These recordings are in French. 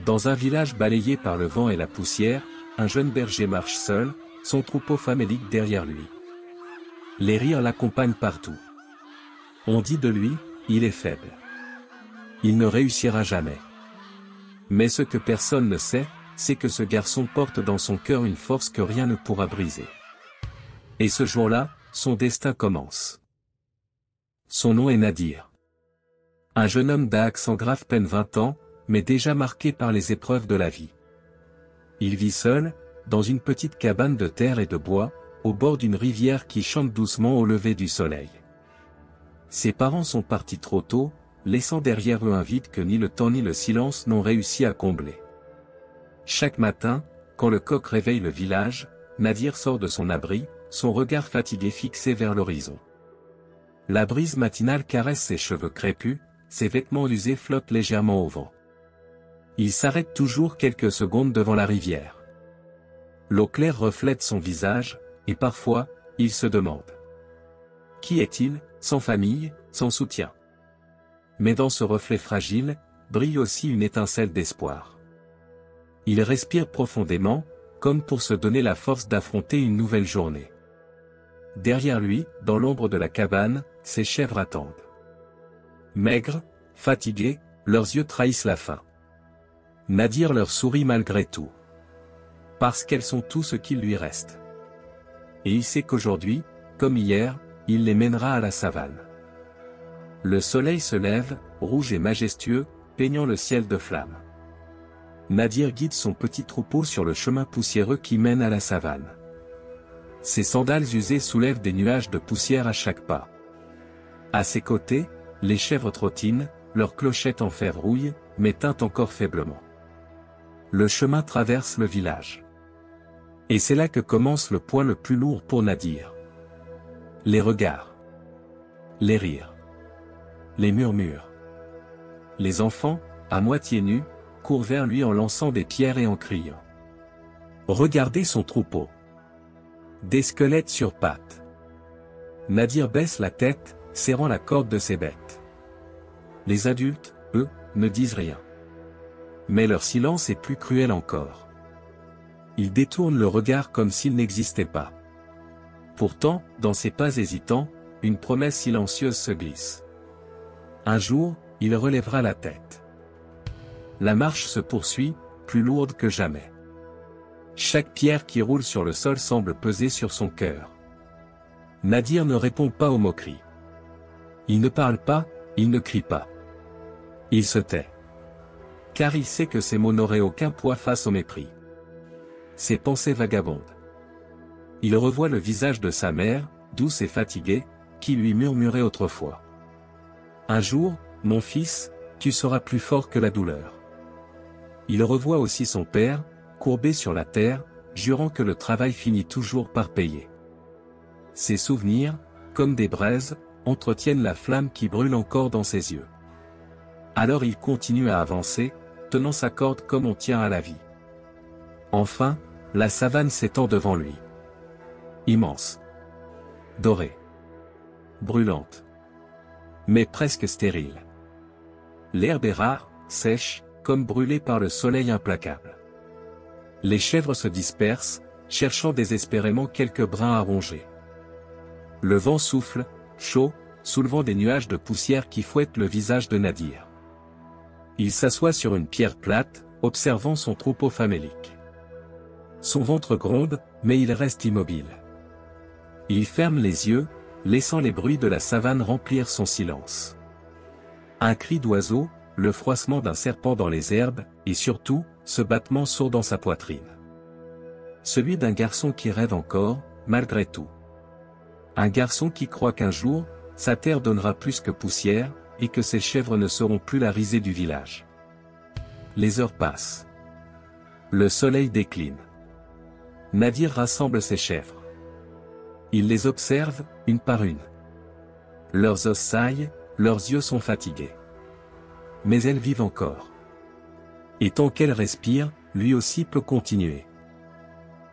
Dans un village balayé par le vent et la poussière, un jeune berger marche seul, son troupeau famélique derrière lui. Les rires l'accompagnent partout. On dit de lui, il est faible. Il ne réussira jamais. Mais ce que personne ne sait, c'est que ce garçon porte dans son cœur une force que rien ne pourra briser. Et ce jour-là, son destin commence. Son nom est Nadir. Un jeune homme d'Aix en grave peine 20 ans, mais déjà marqué par les épreuves de la vie. Il vit seul, dans une petite cabane de terre et de bois, au bord d'une rivière qui chante doucement au lever du soleil. Ses parents sont partis trop tôt, laissant derrière eux un vide que ni le temps ni le silence n'ont réussi à combler. Chaque matin, quand le coq réveille le village, Nadir sort de son abri, son regard fatigué fixé vers l'horizon. La brise matinale caresse ses cheveux crépus, ses vêtements usés flottent légèrement au vent. Il s'arrête toujours quelques secondes devant la rivière. L'eau claire reflète son visage, et parfois, il se demande. Qui est-il, sans famille, sans soutien? Mais dans ce reflet fragile, brille aussi une étincelle d'espoir. Il respire profondément, comme pour se donner la force d'affronter une nouvelle journée. Derrière lui, dans l'ombre de la cabane, ses chèvres attendent. Maigres, fatigués, leurs yeux trahissent la faim. Nadir leur sourit malgré tout. Parce qu'elles sont tout ce qu'il lui reste. Et il sait qu'aujourd'hui, comme hier, il les mènera à la savane. Le soleil se lève, rouge et majestueux, peignant le ciel de flammes. Nadir guide son petit troupeau sur le chemin poussiéreux qui mène à la savane. Ses sandales usées soulèvent des nuages de poussière à chaque pas. À ses côtés, les chèvres trottinent, leurs clochettes en fer rouillent, mais tintent encore faiblement. Le chemin traverse le village. Et c'est là que commence le poids le plus lourd pour Nadir. Les regards. Les rires. Les murmures. Les enfants, à moitié nus, courent vers lui en lançant des pierres et en criant. Regardez son troupeau. Des squelettes sur pattes. Nadir baisse la tête, serrant la corde de ses bêtes. Les adultes, eux, ne disent rien. Mais leur silence est plus cruel encore. Ils détournent le regard comme s'il n'existait pas. Pourtant, dans ses pas hésitants, une promesse silencieuse se glisse. Un jour, il relèvera la tête. La marche se poursuit, plus lourde que jamais. Chaque pierre qui roule sur le sol semble peser sur son cœur. Nadir ne répond pas aux moqueries. Il ne parle pas, il ne crie pas. Il se tait. Car il sait que ses mots n'auraient aucun poids face au mépris. Ses pensées vagabondent. Il revoit le visage de sa mère, douce et fatiguée, qui lui murmurait autrefois. Un jour, mon fils, tu seras plus fort que la douleur. Il revoit aussi son père, courbé sur la terre, jurant que le travail finit toujours par payer. Ses souvenirs, comme des braises, entretiennent la flamme qui brûle encore dans ses yeux. Alors il continue à avancer, tenant sa corde comme on tient à la vie. Enfin, la savane s'étend devant lui. Immense. Dorée. Brûlante. Mais presque stérile. L'herbe est rare, sèche, comme brûlée par le soleil implacable. Les chèvres se dispersent, cherchant désespérément quelques brins à ronger. Le vent souffle, chaud, soulevant des nuages de poussière qui fouettent le visage de Nadir. Il s'assoit sur une pierre plate, observant son troupeau famélique. Son ventre gronde, mais il reste immobile. Il ferme les yeux, laissant les bruits de la savane remplir son silence. Un cri d'oiseau, le froissement d'un serpent dans les herbes, et surtout, ce battement sourd dans sa poitrine. Celui d'un garçon qui rêve encore, malgré tout. Un garçon qui croit qu'un jour, sa terre donnera plus que poussière, et que ses chèvres ne seront plus la risée du village. Les heures passent. Le soleil décline. Nadir rassemble ses chèvres. Il les observe, une par une. Leurs os saillent, leurs yeux sont fatigués. Mais elles vivent encore. Et tant qu'elles respirent, lui aussi peut continuer.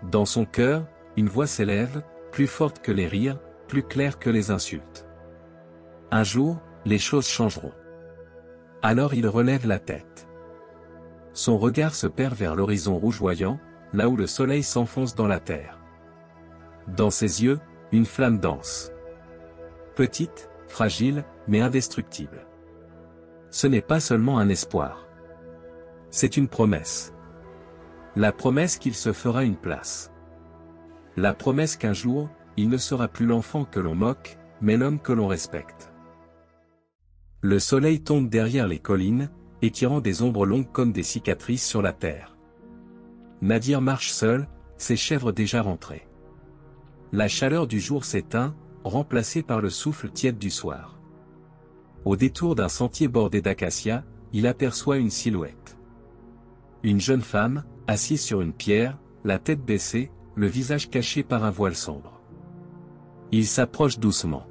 Dans son cœur, une voix s'élève, plus forte que les rires, plus claire que les insultes. Un jour, les choses changeront. Alors il relève la tête. Son regard se perd vers l'horizon rougeoyant, là où le soleil s'enfonce dans la terre. Dans ses yeux, une flamme danse. Petite, fragile, mais indestructible. Ce n'est pas seulement un espoir. C'est une promesse. La promesse qu'il se fera une place. La promesse qu'un jour, il ne sera plus l'enfant que l'on moque, mais l'homme que l'on respecte. Le soleil tombe derrière les collines, étirant des ombres longues comme des cicatrices sur la terre. Nadir marche seul, ses chèvres déjà rentrées. La chaleur du jour s'éteint, remplacée par le souffle tiède du soir. Au détour d'un sentier bordé d'acacias, il aperçoit une silhouette. Une jeune femme, assise sur une pierre, la tête baissée, le visage caché par un voile sombre. Il s'approche doucement.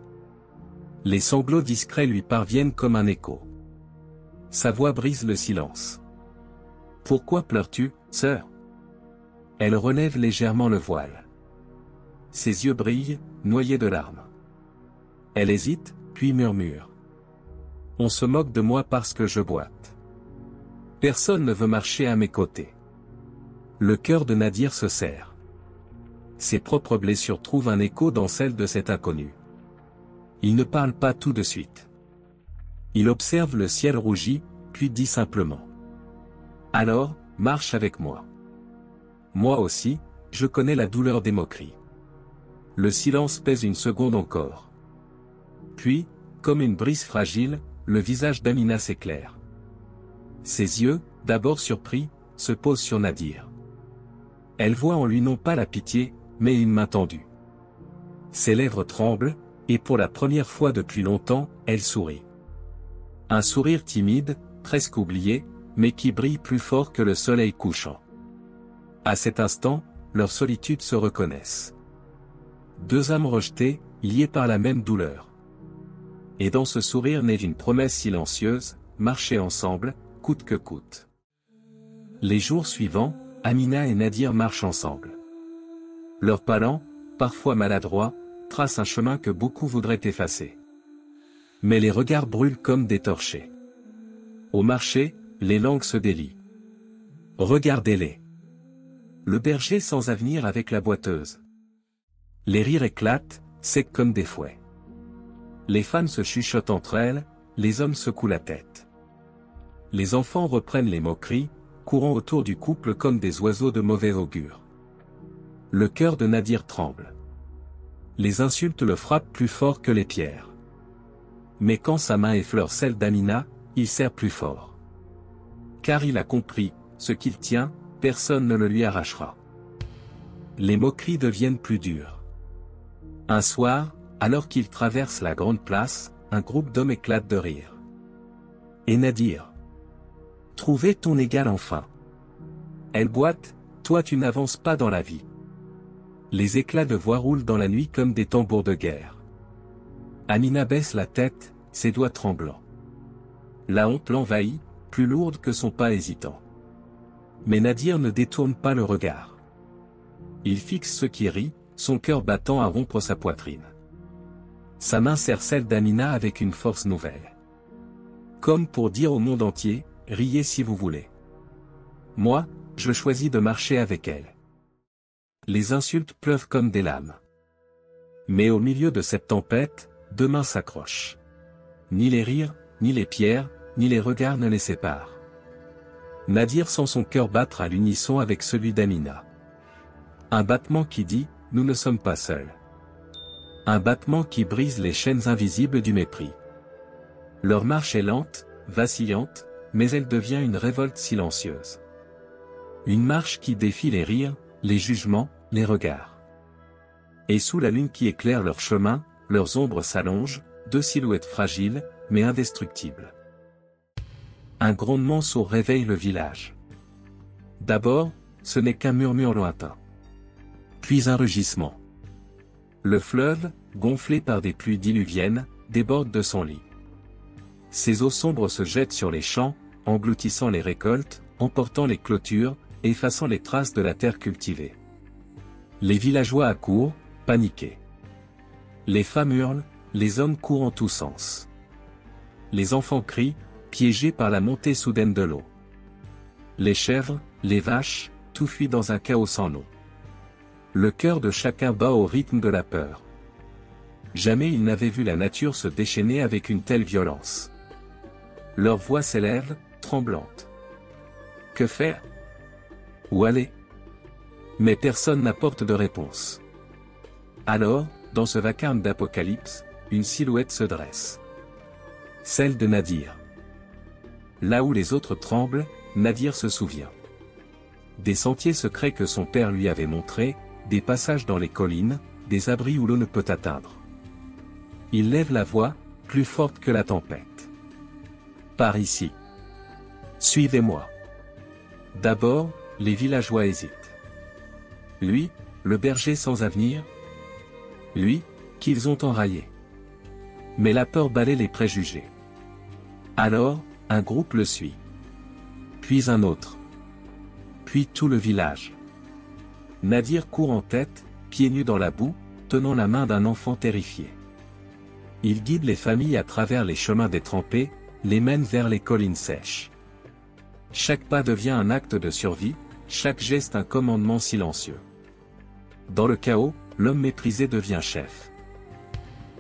Les sanglots discrets lui parviennent comme un écho. Sa voix brise le silence. « Pourquoi pleures-tu, sœur ?» Elle relève légèrement le voile. Ses yeux brillent, noyés de larmes. Elle hésite, puis murmure. « On se moque de moi parce que je boite. Personne ne veut marcher à mes côtés. » Le cœur de Nadir se serre. Ses propres blessures trouvent un écho dans celle de cet inconnu. Il ne parle pas tout de suite. Il observe le ciel rougi, puis dit simplement. « Alors, marche avec moi. Moi aussi, je connais la douleur des moqueries. » Le silence pèse une seconde encore. Puis, comme une brise fragile, le visage d'Amina s'éclaire. Ses yeux, d'abord surpris, se posent sur Nadir. Elle voit en lui non pas la pitié, mais une main tendue. Ses lèvres tremblent, et pour la première fois depuis longtemps, elle sourit. Un sourire timide, presque oublié, mais qui brille plus fort que le soleil couchant. À cet instant, leur solitude se reconnaissent. Deux âmes rejetées, liées par la même douleur. Et dans ce sourire naît une promesse silencieuse, marcher ensemble, coûte que coûte. Les jours suivants, Amina et Nadir marchent ensemble. Leurs pas lents, parfois maladroits, tracent un chemin que beaucoup voudraient effacer. Mais les regards brûlent comme des torchers. Au marché, les langues se délient. Regardez-les. Le berger sans avenir avec la boiteuse. Les rires éclatent, secs comme des fouets. Les femmes se chuchotent entre elles, les hommes secouent la tête. Les enfants reprennent les moqueries, courant autour du couple comme des oiseaux de mauvais augure. Le cœur de Nadir tremble. Les insultes le frappent plus fort que les pierres. Mais quand sa main effleure celle d'Amina, il serre plus fort. Car il a compris, ce qu'il tient, personne ne le lui arrachera. Les moqueries deviennent plus dures. Un soir, alors qu'il traverse la grande place, un groupe d'hommes éclate de rire. Et Nadir. Trouver ton égal enfin. Elle boite, toi tu n'avances pas dans la vie. Les éclats de voix roulent dans la nuit comme des tambours de guerre. Amina baisse la tête, ses doigts tremblants. La honte l'envahit, plus lourde que son pas hésitant. Mais Nadir ne détourne pas le regard. Il fixe ceux qui rient, son cœur battant à rompre sa poitrine. Sa main serre celle d'Amina avec une force nouvelle. Comme pour dire au monde entier, riez si vous voulez. Moi, je choisis de marcher avec elle. Les insultes pleuvent comme des lames. Mais au milieu de cette tempête, deux mains s'accrochent. Ni les rires, ni les pierres, ni les regards ne les séparent. Nadir sent son cœur battre à l'unisson avec celui d'Amina. Un battement qui dit, nous ne sommes pas seuls. Un battement qui brise les chaînes invisibles du mépris. Leur marche est lente, vacillante, mais elle devient une révolte silencieuse. Une marche qui défie les rires, les jugements, les regards. Et sous la lune qui éclaire leur chemin, leurs ombres s'allongent, deux silhouettes fragiles, mais indestructibles. Un grondement sourd réveille le village. D'abord, ce n'est qu'un murmure lointain. Puis un rugissement. Le fleuve, gonflé par des pluies diluviennes, déborde de son lit. Ses eaux sombres se jettent sur les champs, engloutissant les récoltes, emportant les clôtures, effaçant les traces de la terre cultivée. Les villageois accourent, paniqués. Les femmes hurlent, les hommes courent en tous sens. Les enfants crient, piégés par la montée soudaine de l'eau. Les chèvres, les vaches, tout fuit dans un chaos sans nom. Le cœur de chacun bat au rythme de la peur. Jamais ils n'avaient vu la nature se déchaîner avec une telle violence. Leur voix s'élève, tremblante. Que faire? Où aller? Mais personne n'apporte de réponse. Alors, dans ce vacarme d'apocalypse, une silhouette se dresse. Celle de Nadir. Là où les autres tremblent, Nadir se souvient. Des sentiers secrets que son père lui avait montrés, des passages dans les collines, des abris où l'eau ne peut atteindre. Il lève la voix, plus forte que la tempête. Par ici. Suivez-moi. D'abord, les villageois hésitent. Lui, le berger sans avenir? Lui, qu'ils ont enraillé. Mais la peur balaie les préjugés. Alors, un groupe le suit. Puis un autre. Puis tout le village. Nadir court en tête, pieds nus dans la boue, tenant la main d'un enfant terrifié. Il guide les familles à travers les chemins détrempés, les mène vers les collines sèches. Chaque pas devient un acte de survie, chaque geste un commandement silencieux. Dans le chaos, l'homme méprisé devient chef.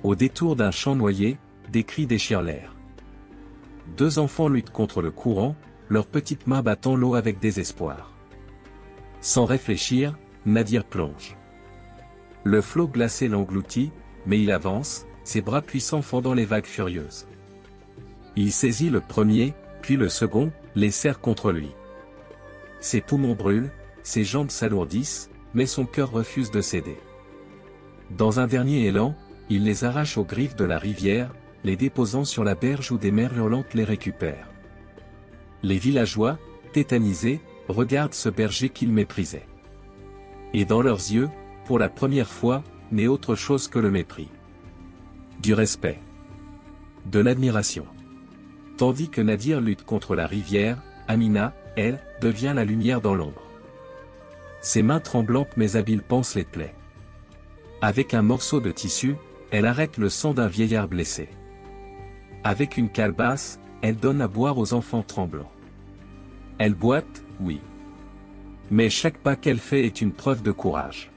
Au détour d'un champ noyé, des cris déchirent l'air. Deux enfants luttent contre le courant, leurs petites mains battant l'eau avec désespoir. Sans réfléchir, Nadir plonge. Le flot glacé l'engloutit, mais il avance, ses bras puissants fendant les vagues furieuses. Il saisit le premier, puis le second, les serre contre lui. Ses poumons brûlent, ses jambes s'alourdissent, mais son cœur refuse de céder. Dans un dernier élan, il les arrache aux griffes de la rivière, les déposant sur la berge où des mers hurlantes les récupèrent. Les villageois, tétanisés, regardent ce berger qu'ils méprisaient. Et dans leurs yeux, pour la première fois, n'est autre chose que le mépris. Du respect. De l'admiration. Tandis que Nadir lutte contre la rivière, Amina, elle, devient la lumière dans l'ombre. Ses mains tremblantes mais habiles pansent les plaies. Avec un morceau de tissu, elle arrête le sang d'un vieillard blessé. Avec une calebasse, elle donne à boire aux enfants tremblants. Elle boite, oui. Mais chaque pas qu'elle fait est une preuve de courage.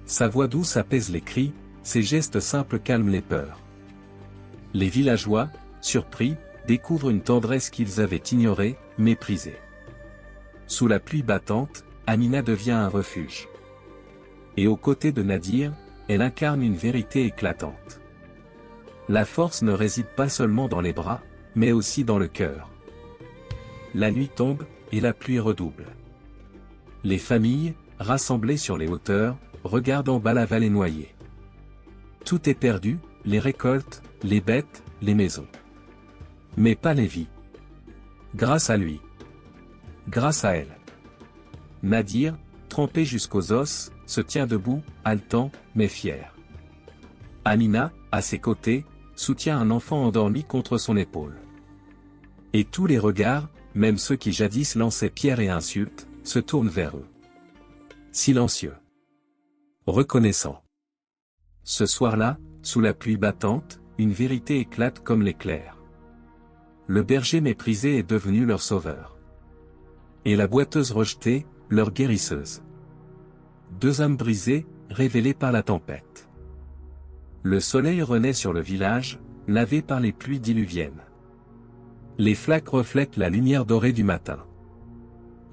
Sa voix douce apaise les cris, ses gestes simples calment les peurs. Les villageois, surpris, découvrent une tendresse qu'ils avaient ignorée, méprisée. Sous la pluie battante, Amina devient un refuge. Et aux côtés de Nadir, elle incarne une vérité éclatante. La force ne réside pas seulement dans les bras, mais aussi dans le cœur. La nuit tombe, et la pluie redouble. Les familles, rassemblées sur les hauteurs, regardent en bas la vallée noyée. Tout est perdu, les récoltes, les bêtes, les maisons. Mais pas les vies. Grâce à lui. Grâce à elle. Nadir, trempé jusqu'aux os, se tient debout, haletant, mais fier. Amina, à ses côtés, soutient un enfant endormi contre son épaule. Et tous les regards, même ceux qui jadis lançaient pierres et insultes, se tournent vers eux. Silencieux. Reconnaissant. Ce soir-là, sous la pluie battante, une vérité éclate comme l'éclair. Le berger méprisé est devenu leur sauveur. Et la boiteuse rejetée, leur guérisseuse. Deux âmes brisées, révélées par la tempête. Le soleil renaît sur le village, lavé par les pluies diluviennes. Les flaques reflètent la lumière dorée du matin.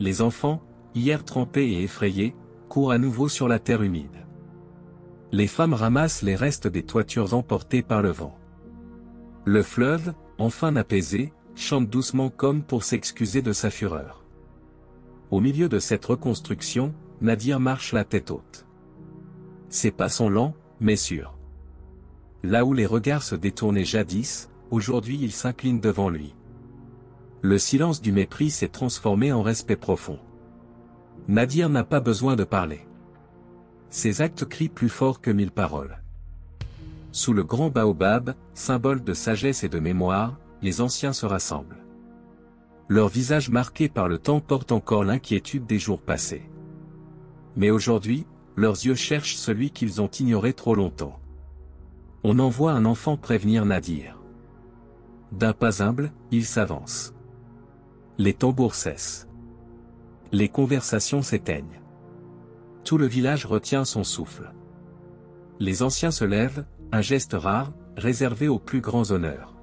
Les enfants, hier trempés et effrayés, courent à nouveau sur la terre humide. Les femmes ramassent les restes des toitures emportées par le vent. Le fleuve, enfin apaisé, chante doucement comme pour s'excuser de sa fureur. Au milieu de cette reconstruction, Nadir marche la tête haute. Ses pas sont lents, mais sûrs. Là où les regards se détournaient jadis, aujourd'hui ils s'inclinent devant lui. Le silence du mépris s'est transformé en respect profond. Nadir n'a pas besoin de parler. Ses actes crient plus fort que 1000 paroles. Sous le grand baobab, symbole de sagesse et de mémoire, les anciens se rassemblent. Leurs visages marqués par le temps portent encore l'inquiétude des jours passés. Mais aujourd'hui, leurs yeux cherchent celui qu'ils ont ignoré trop longtemps. On envoie un enfant prévenir Nadir. D'un pas humble, il s'avance. Les tambours cessent. Les conversations s'éteignent. Tout le village retient son souffle. Les anciens se lèvent, un geste rare, réservé aux plus grands honneurs.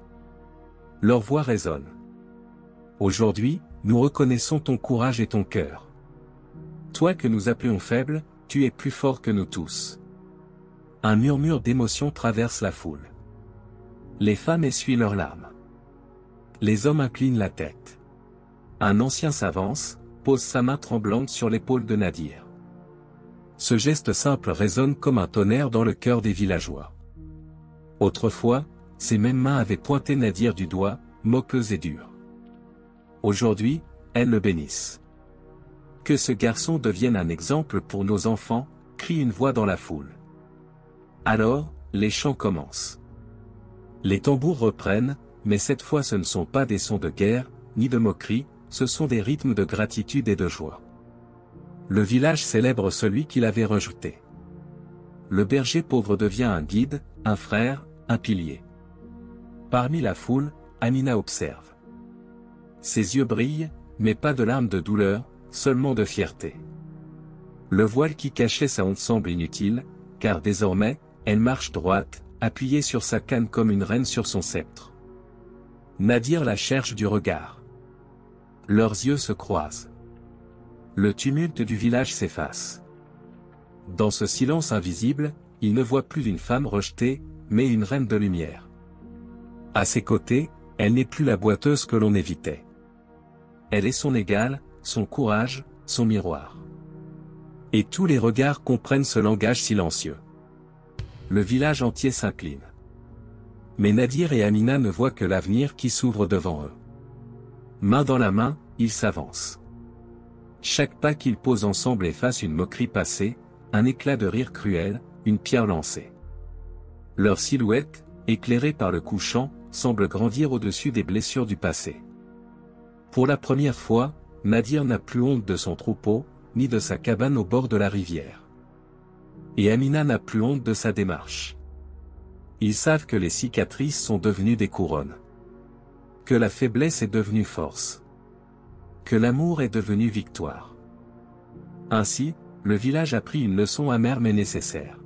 Leur voix résonne. Aujourd'hui, nous reconnaissons ton courage et ton cœur. Toi que nous appelions faible, tu es plus fort que nous tous. Un murmure d'émotion traverse la foule. Les femmes essuient leurs larmes. Les hommes inclinent la tête. Un ancien s'avance, pose sa main tremblante sur l'épaule de Nadir. Ce geste simple résonne comme un tonnerre dans le cœur des villageois. Autrefois, ces mêmes mains avaient pointé Nadir du doigt, moqueuse et dure. Aujourd'hui, elles le bénissent. Que ce garçon devienne un exemple pour nos enfants, crie une voix dans la foule. Alors, les chants commencent. Les tambours reprennent, mais cette fois ce ne sont pas des sons de guerre, ni de moquerie, ce sont des rythmes de gratitude et de joie. Le village célèbre celui qui l'avait rejeté. Le berger pauvre devient un guide, un frère, un pilier. Parmi la foule, Amina observe. Ses yeux brillent, mais pas de larmes de douleur, seulement de fierté. Le voile qui cachait sa honte semble inutile, car désormais, elle marche droite, appuyée sur sa canne comme une reine sur son sceptre. Nadir la cherche du regard. Leurs yeux se croisent. Le tumulte du village s'efface. Dans ce silence invisible, il ne voit plus une femme rejetée, mais une reine de lumière. À ses côtés, elle n'est plus la boiteuse que l'on évitait. Elle est son égale, son courage, son miroir. Et tous les regards comprennent ce langage silencieux. Le village entier s'incline. Mais Nadir et Amina ne voient que l'avenir qui s'ouvre devant eux. Main dans la main, ils s'avancent. Chaque pas qu'ils posent ensemble efface une moquerie passée, un éclat de rire cruel, une pierre lancée. Leur silhouette, éclairée par le couchant, semble grandir au-dessus des blessures du passé. Pour la première fois, Nadir n'a plus honte de son troupeau, ni de sa cabane au bord de la rivière. Et Amina n'a plus honte de sa démarche. Ils savent que les cicatrices sont devenues des couronnes. Que la faiblesse est devenue force. Que l'amour est devenu victoire. Ainsi, le village a pris une leçon amère mais nécessaire.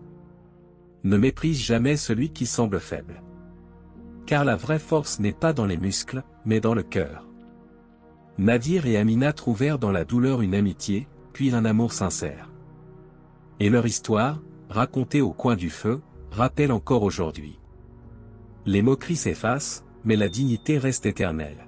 Ne méprise jamais celui qui semble faible. Car la vraie force n'est pas dans les muscles, mais dans le cœur. Nadir et Amina trouvèrent dans la douleur une amitié, puis un amour sincère. Et leur histoire, racontée au coin du feu, rappelle encore aujourd'hui. Les moqueries s'effacent, mais la dignité reste éternelle.